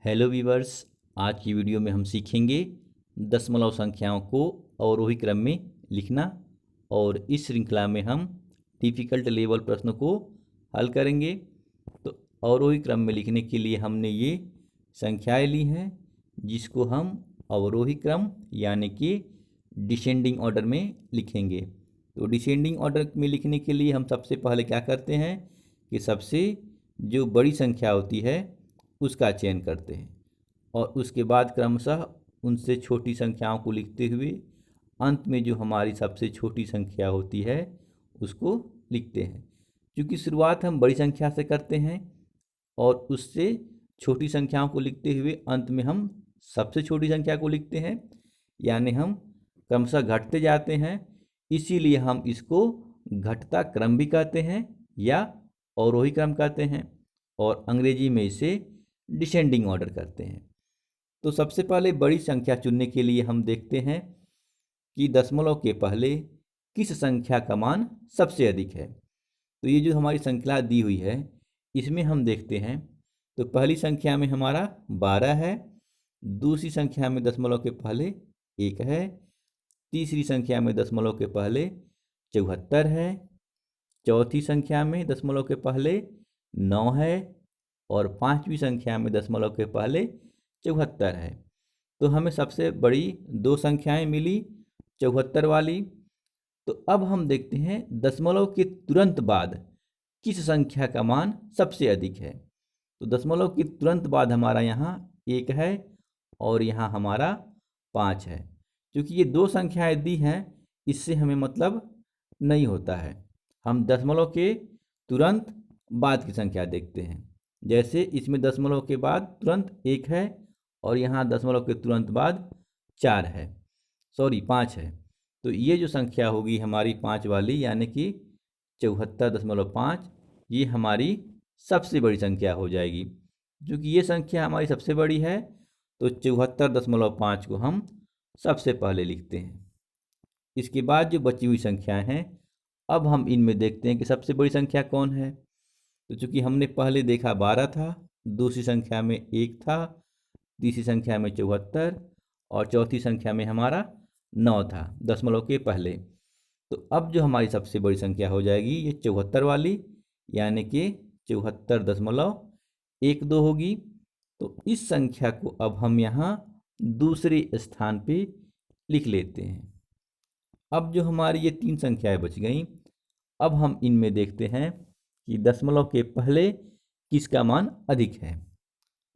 Hello viewers, आज की video में हम सीखेंगे दशमलव संख्याओं को अवरोही क्रम में लिखना। और इस श्रृंखला में हम डिफ़िकल्ट लेवल प्रश्नों को हल करेंगे। तो अवरोही क्रम में लिखने के लिए हमने ये संख्याएं ली हैं जिसको हम अवरोही क्रम यानी कि डिसेंडिंग ऑर्डर में लिखेंगे। तो डिसेंडिंग ऑर्डर में लिखने के लिए हम सबसे पहले क्या करते हैं कि सबसे जो बड़ी संख्या होती है उसका चयन करते हैं और उसके बाद क्रमशः उनसे छोटी संख्याओं को लिखते हुए अंत में जो हमारी सबसे छोटी संख्या होती है उसको लिखते हैं। क्योंकि शुरुआत हम बड़ी संख्या से करते हैं और उससे छोटी संख्याओं को लिखते हुए अंत में हम सबसे छोटी संख्या को लिखते हैं, यानी हम क्रमशः घटते जाते हैं। इसीलिए हम इसको घटता क्रम भी कहते हैं या अवरोही क्रम कहते हैं और अंग्रेजी में इसे डिसेंडिंग ऑर्डर करते हैं। तो सबसे पहले बड़ी संख्या चुनने के लिए हम देखते हैं कि दशमलव के पहले किस संख्या का मान सबसे अधिक है। तो ये जो हमारी संख्या दी हुई है इसमें हम देखते हैं तो पहली संख्या में हमारा 12 है, दूसरी संख्या में दशमलव के पहले 1 है, तीसरी संख्या में दशमलव के पहले 74 है, चौथी संख्या में दशमलव के पहले 9 है और पांचवी संख्या में दशमलव के पहले 74 है। तो हमें सबसे बड़ी दो संख्याएं मिली 74 वाली। तो अब हम देखते हैं दशमलव के तुरंत बाद किस संख्या का मान सबसे अधिक है। तो दशमलव के तुरंत बाद हमारा यहाँ 1 है और यहाँ हमारा 5 है। क्योंकि ये दो संख्याएं दी हैं इससे हमें मतलब नहीं होता है, हम दशमलव के तुरंत बाद की संख्या देखते हैं। जैसे इसमें दशमलव के बाद तुरंत 1 है और यहाँ दशमलव के तुरंत बाद 5 है। तो ये जो संख्या होगी हमारी 5 वाली यानी कि 74.5, ये हमारी सबसे बड़ी संख्या हो जाएगी। क्योंकि ये संख्या हमारी सबसे बड़ी है तो 74.5 को हम सबसे पहले लिखते हैं। इसके बाद जो बची हुई संख्याएं हैं अब हम इनमें देखते हैं कि सबसे बड़ी संख्या कौन है। तो चूंकि हमने पहले देखा 12 था, दूसरी संख्या में 1 था, तीसरी संख्या में 74 और चौथी संख्या में हमारा 9 था दशमलव के पहले। तो अब जो हमारी सबसे बड़ी संख्या हो जाएगी ये 74 वाली यानी कि 74.12 होगी। तो इस संख्या को अब हम यहाँ दूसरे स्थान पे लिख लेते हैं। अब जो हमारी ये तीन संख्याएं बच गई, अब हम इनमें देखते हैं कि दशमलव के पहले किसका मान अधिक है।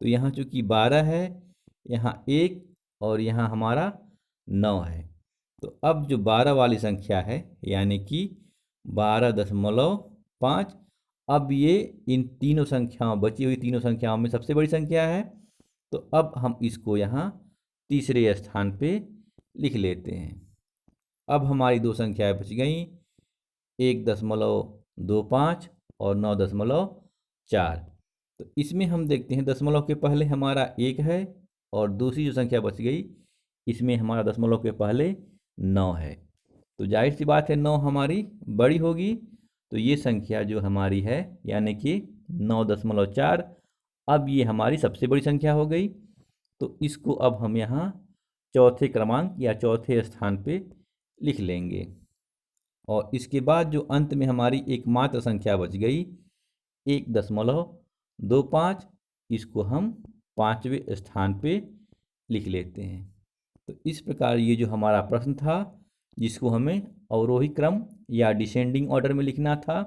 तो यहाँ चूंकि 12 है, यहाँ 1 और यहाँ हमारा 9 है। तो अब जो 12 वाली संख्या है यानी कि 12.5, अब ये इन तीनों संख्याओं बची हुई तीनों संख्याओं में सबसे बड़ी संख्या है। तो अब हम इसको यहाँ तीसरे स्थान पे लिख लेते हैं। अब हमारी दो संख्याएं बच गई 1.25 और 9.4। तो इसमें हम देखते हैं दशमलव के पहले हमारा 1 है और दूसरी जो संख्या बच गई इसमें हमारा दशमलव के पहले 9 है। तो जाहिर सी बात है 9 हमारी बड़ी होगी। तो ये संख्या जो हमारी है यानी कि 9.4, अब ये हमारी सबसे बड़ी संख्या हो गई। तो इसको अब हम यहाँ चौथे क्रमांक या चौथे स्थान पे लिख लेंगे। और इसके बाद जो अंत में हमारी एकमात्र संख्या बच गई 1.25, इसको हम पांचवें स्थान पे लिख लेते हैं। तो इस प्रकार ये जो हमारा प्रश्न था जिसको हमें अवरोही क्रम या डिसेंडिंग ऑर्डर में लिखना था,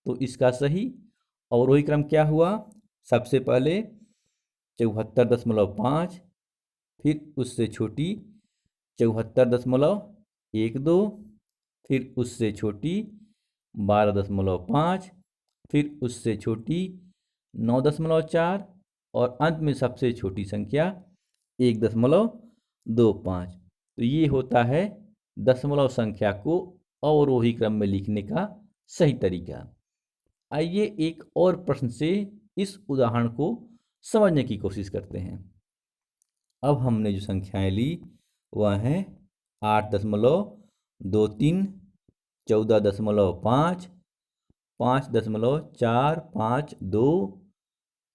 तो इसका सही अवरोही क्रम क्या हुआ, सबसे पहले 74.5, फिर उससे छोटी 74.12, फिर उससे छोटी 12.5, फिर उससे छोटी 9.4 और अंत में सबसे छोटी संख्या 1.25। तो ये होता है दशमलव संख्या को अवरोही क्रम में लिखने का सही तरीका। आइए एक और प्रश्न से इस उदाहरण को समझने की कोशिश करते हैं। अब हमने जो संख्याएं ली वह हैं 8.23, 14.5, 5.452,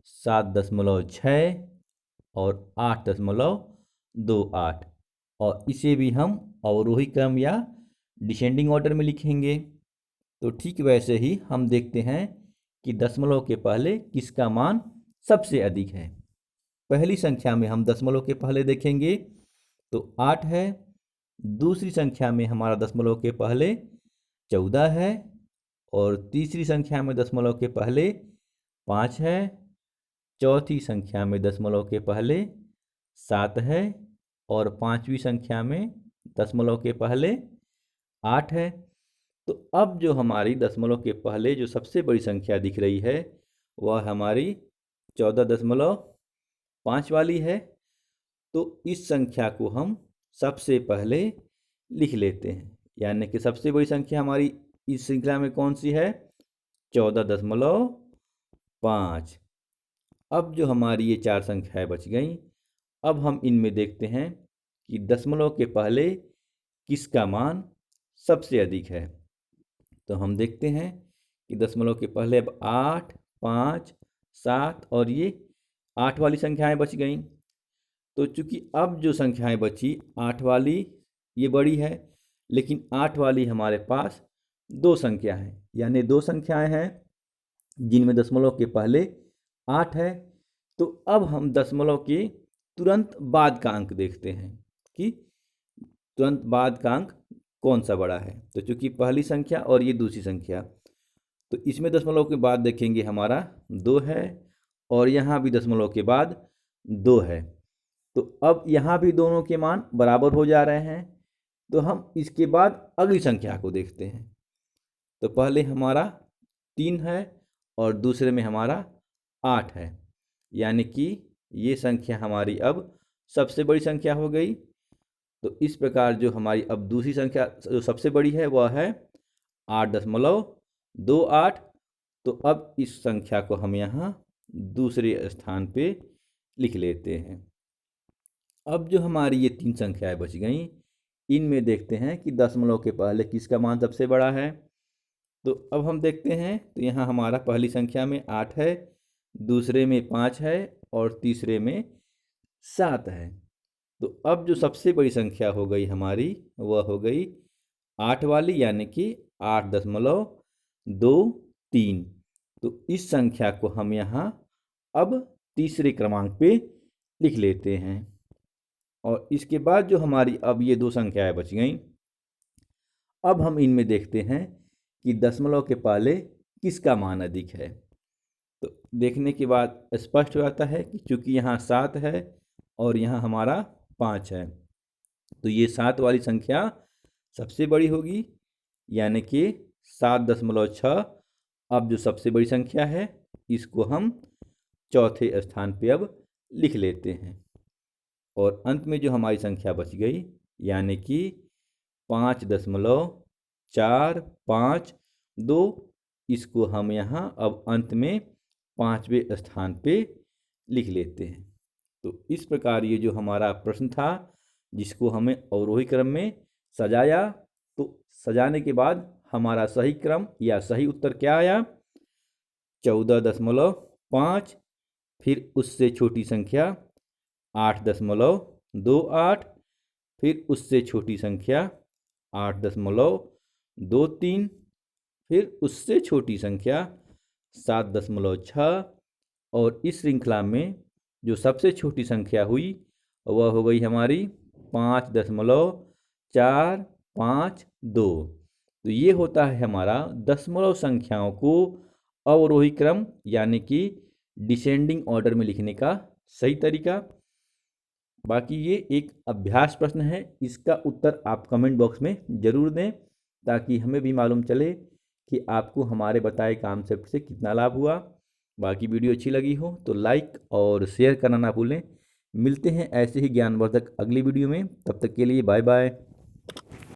7.6 और 8.28, और इसे भी हम अवरोही क्रम या डिसेंडिंग ऑर्डर में लिखेंगे। तो ठीक वैसे ही हम देखते हैं कि दशमलव के पहले किसका मान सबसे अधिक है। पहली संख्या में हम दशमलव के पहले देखेंगे तो 8 है, दूसरी संख्या में हमारा दशमलव के पहले 14 है, और तीसरी संख्या में दशमलव के पहले 5 है, चौथी संख्या में दशमलव के पहले 7 है, और पांचवी संख्या में दशमलव के पहले 8 है। तो अब जो हमारी दशमलव के पहले जो सबसे बड़ी संख्या दिख रही है वह हमारी 14.5 वाली है। तो इस संख्या को हम सबसे पहले लिख लेते हैं, यानी कि सबसे बड़ी संख्या हमारी इस श्रृंखला में कौन सी है? 14.5। अब जो हमारी ये चार संख्याएं बच गईं, अब हम इनमें देखते हैं कि दशमलव के पहले किसका मान सबसे अधिक है। तो हम देखते हैं कि दशमलव के पहले अब 8, 5, 7 और ये 8 वाली संख्याएं बच गईं। तो चूंकि अब जो संख्याएं बची 8 वाली ये बड़ी है, लेकिन 8 वाली हमारे पास दो संख्या है, यानी दो संख्याएं हैं जिनमें दशमलव के पहले 8 है। तो अब हम दशमलव के तुरंत बाद का अंक देखते हैं कि तुरंत बाद का अंक कौन सा बड़ा है। तो चूंकि पहली संख्या और ये दूसरी संख्या, तो इसमें दशमलव के बाद देखेंगे हमारा 2 है, और यहाँ भी दशमलव के बाद 2 है। तो अब यहाँ भी दोनों के मान बराबर हो जा रहे हैं। तो हम इसके बाद अगली संख्या को देखते हैं। तो पहले हमारा 3 है और दूसरे में हमारा 8 है, यानी कि ये संख्या हमारी अब सबसे बड़ी संख्या हो गई। तो इस प्रकार जो हमारी अब दूसरी संख्या जो सबसे बड़ी है वह है 8.28। तो अब इस संख्या को हम यहाँ दूसरे स्थान पे लिख लेते हैं। अब जो हमारी ये तीन संख्याएं बच गईं, इनमें देखते हैं कि दशमलव के पहले किसका मान सबसे बड़ा है। तो अब हम देखते हैं, तो यहाँ हमारा पहली संख्या में 8 है, दूसरे में 5 है और तीसरे में 7 है। तो अब जो सबसे बड़ी संख्या हो गई हमारी वह हो गई 8 वाली, यानी कि 8.23। तो इस संख्या को हम यहाँ अब तीसरे क्रमांक पे लिख लेते हैं। और इसके बाद जो हमारी अब ये दो संख्याएं बच गईं, अब हम इनमें देखते हैं कि दशमलव के पहले किसका मान अधिक है। तो देखने के बाद स्पष्ट हो जाता है कि चूंकि यहाँ 7 है और यहाँ हमारा 5 है, तो ये 7 वाली संख्या सबसे बड़ी होगी, यानी कि 7.6। अब जो सबसे बड़ी संख्या है इसको हम चौथे स्थान पे अब लिख लेते हैं। और अंत में जो हमारी संख्या बच गई, यानी कि 5.452, इसको हम यहाँ अब अंत में 5वें स्थान पे लिख लेते हैं। तो इस प्रकार ये जो हमारा प्रश्न था जिसको हमें अवरोही क्रम में सजाया, तो सजाने के बाद हमारा सही क्रम या सही उत्तर क्या आया? 14.5, फिर उससे छोटी संख्या 8.28, फिर उससे छोटी संख्या 8.23, फिर उससे छोटी संख्या 7.6, और इस श्रृंखला में जो सबसे छोटी संख्या हुई वह हो गई हमारी 5.452। तो ये होता है हमारा दशमलव संख्याओं को अवरोही क्रम यानी कि डिसेंडिंग ऑर्डर में लिखने का सही तरीका। बाकी ये एक अभ्यास प्रश्न है, इसका उत्तर आप कमेंट बॉक्स में ज़रूर दें ताकि हमें भी मालूम चले कि आपको हमारे बताए कॉन्सेप्ट से कितना लाभ हुआ। बाकी वीडियो अच्छी लगी हो तो लाइक और शेयर करना ना भूलें। मिलते हैं ऐसे ही ज्ञानवर्धक अगली वीडियो में, तब तक के लिए बाय बाय।